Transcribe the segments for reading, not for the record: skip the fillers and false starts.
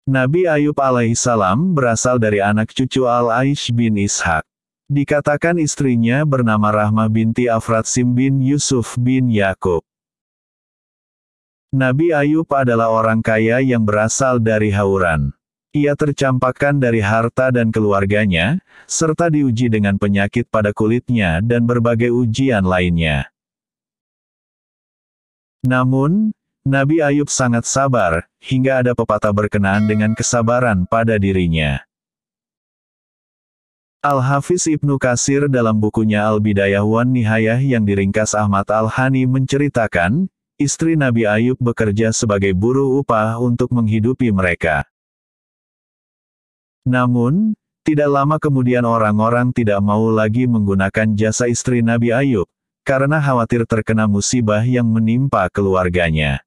Nabi Ayub alaihissalam berasal dari anak cucu Al-Aish bin Ishak. Dikatakan istrinya bernama Rahmah binti Afratsim bin Yusuf bin Yakub. Nabi Ayub adalah orang kaya yang berasal dari Hauran. Ia tercampakkan dari harta dan keluarganya, serta diuji dengan penyakit pada kulitnya dan berbagai ujian lainnya. Namun, Nabi Ayub sangat sabar, hingga ada pepatah berkenaan dengan kesabaran pada dirinya. Al-Hafiz Ibnu Katsir dalam bukunya Al-Bidayah wan Nihayah yang diringkas Ahmad Al-Hani menceritakan, istri Nabi Ayub bekerja sebagai buruh upah untuk menghidupi mereka. Namun, tidak lama kemudian orang-orang tidak mau lagi menggunakan jasa istri Nabi Ayub, karena khawatir terkena musibah yang menimpa keluarganya.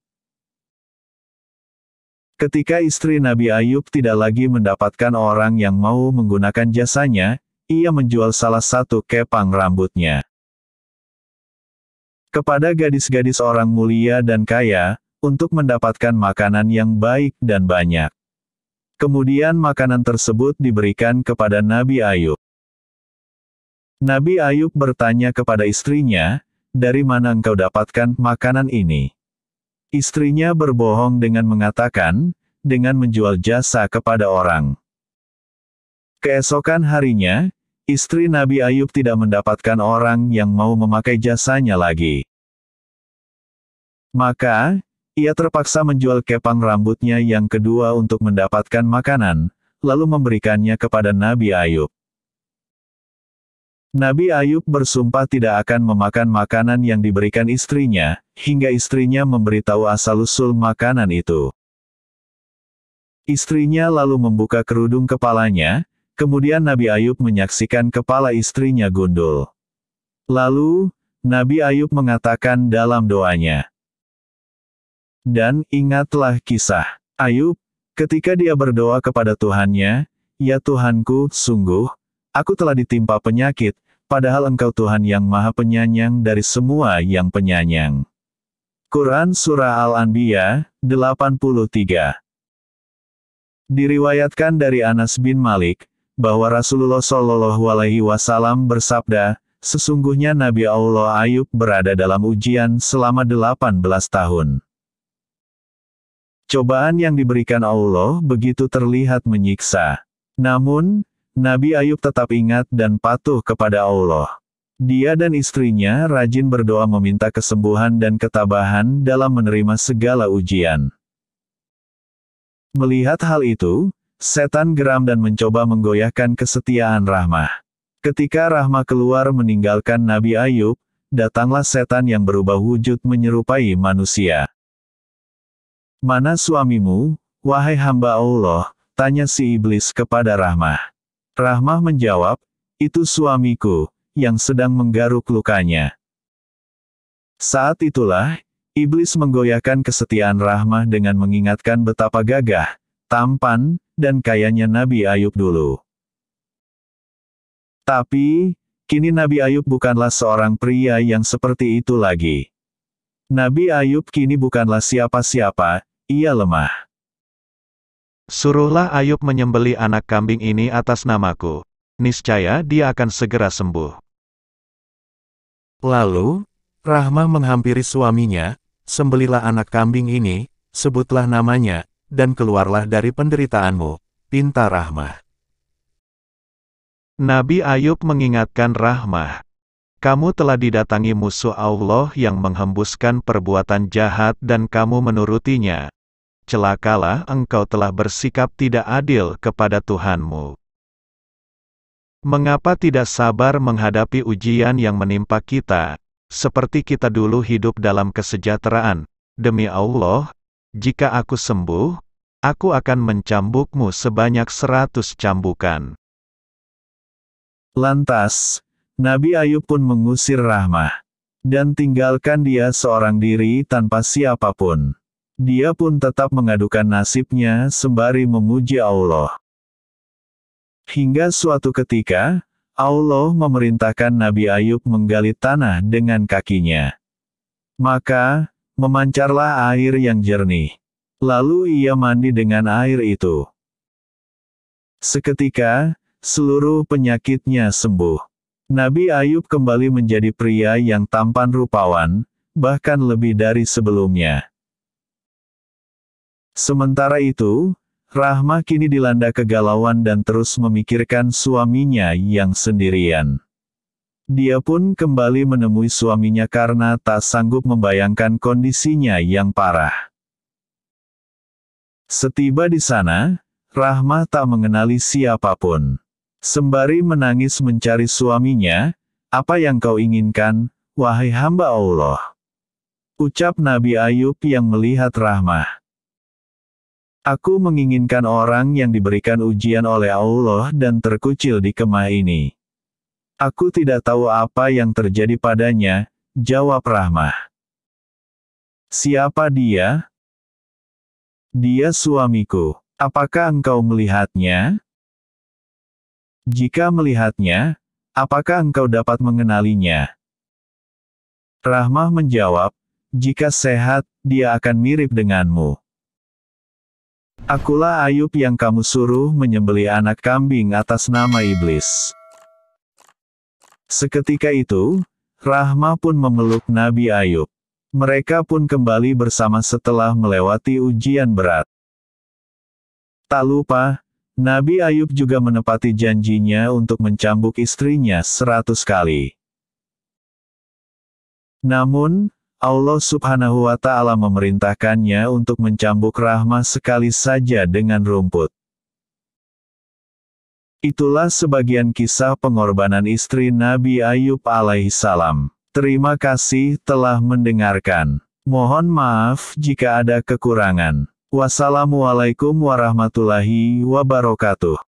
Ketika istri Nabi Ayub tidak lagi mendapatkan orang yang mau menggunakan jasanya, ia menjual salah satu kepang rambutnya kepada gadis-gadis orang mulia dan kaya, untuk mendapatkan makanan yang baik dan banyak. Kemudian makanan tersebut diberikan kepada Nabi Ayub. Nabi Ayub bertanya kepada istrinya, "Dari mana engkau dapatkan makanan ini?" Istrinya berbohong dengan mengatakan, dengan menjual jasa kepada orang. Keesokan harinya, istri Nabi Ayub tidak mendapatkan orang yang mau memakai jasanya lagi. Maka, ia terpaksa menjual kepang rambutnya yang kedua untuk mendapatkan makanan, lalu memberikannya kepada Nabi Ayub. Nabi Ayub bersumpah tidak akan memakan makanan yang diberikan istrinya, hingga istrinya memberitahu asal-usul makanan itu. Istrinya lalu membuka kerudung kepalanya, kemudian Nabi Ayub menyaksikan kepala istrinya gundul. Lalu, Nabi Ayub mengatakan dalam doanya, "Dan ingatlah kisah Ayub, ketika dia berdoa kepada Tuhannya, 'Ya Tuhanku, sungguh, aku telah ditimpa penyakit, padahal Engkau Tuhan yang Maha Penyayang dari semua yang penyayang.'" Quran Surah Al-Anbiya, 83. Diriwayatkan dari Anas bin Malik, bahwa Rasulullah Shallallahu Alaihi Wasallam bersabda, "Sesungguhnya Nabi Allah Ayub berada dalam ujian selama 18 tahun. Cobaan yang diberikan Allah begitu terlihat menyiksa. Namun, Nabi Ayub tetap ingat dan patuh kepada Allah. Dia dan istrinya rajin berdoa meminta kesembuhan dan ketabahan dalam menerima segala ujian. Melihat hal itu, setan geram dan mencoba menggoyahkan kesetiaan Rahmah. Ketika Rahmah keluar meninggalkan Nabi Ayub, datanglah setan yang berubah wujud menyerupai manusia. "Mana suamimu, wahai hamba Allah?" tanya si iblis kepada Rahmah. Rahmah menjawab, "Itu suamiku, yang sedang menggaruk lukanya." Saat itulah, iblis menggoyahkan kesetiaan Rahmah dengan mengingatkan betapa gagah, tampan, dan kayanya Nabi Ayub dulu. Tapi, kini Nabi Ayub bukanlah seorang pria yang seperti itu lagi. Nabi Ayub kini bukanlah siapa-siapa, ia lemah. Suruhlah Ayub menyembelih anak kambing ini atas namaku. Niscaya dia akan segera sembuh. Lalu, Rahmah menghampiri suaminya, "Sembelihlah anak kambing ini, sebutlah namanya, dan keluarlah dari penderitaanmu," pinta Rahmah. Nabi Ayub mengingatkan Rahmah, "Kamu telah didatangi musuh Allah yang menghembuskan perbuatan jahat dan kamu menurutinya. Celakalah engkau telah bersikap tidak adil kepada Tuhanmu. Mengapa tidak sabar menghadapi ujian yang menimpa kita, seperti kita dulu hidup dalam kesejahteraan? Demi Allah, jika aku sembuh, aku akan mencambukmu sebanyak 100 cambukan." Lantas, Nabi Ayub pun mengusir Rahmah, dan tinggalkan dia seorang diri tanpa siapapun. Dia pun tetap mengadukan nasibnya sembari memuji Allah. Hingga suatu ketika, Allah memerintahkan Nabi Ayub menggali tanah dengan kakinya. Maka, memancarlah air yang jernih. Lalu ia mandi dengan air itu. Seketika, seluruh penyakitnya sembuh. Nabi Ayub kembali menjadi pria yang tampan rupawan, bahkan lebih dari sebelumnya. Sementara itu, Rahmah kini dilanda kegalauan dan terus memikirkan suaminya yang sendirian. Dia pun kembali menemui suaminya karena tak sanggup membayangkan kondisinya yang parah. Setiba di sana, Rahmah tak mengenali siapapun. Sembari menangis mencari suaminya, "Apa yang kau inginkan, wahai hamba Allah?" ucap Nabi Ayub yang melihat Rahmah. "Aku menginginkan orang yang diberikan ujian oleh Allah dan terkucil di kemah ini. Aku tidak tahu apa yang terjadi padanya," jawab Rahmah. "Siapa dia?" "Dia suamiku. Apakah engkau melihatnya?" "Jika melihatnya, apakah engkau dapat mengenalinya?" Rahmah menjawab, "Jika sehat, dia akan mirip denganmu. Akulah Ayub yang kamu suruh menyembelih anak kambing atas nama iblis." Seketika itu, Rahmah pun memeluk Nabi Ayub. Mereka pun kembali bersama setelah melewati ujian berat. Tak lupa, Nabi Ayub juga menepati janjinya untuk mencambuk istrinya 100 kali. Namun, Allah Subhanahu wa Ta'ala memerintahkannya untuk mencambuk Rahmah sekali saja dengan rumput. Itulah sebagian kisah pengorbanan istri Nabi Ayub alaihissalam. Terima kasih telah mendengarkan. Mohon maaf jika ada kekurangan. Wassalamualaikum warahmatullahi wabarakatuh.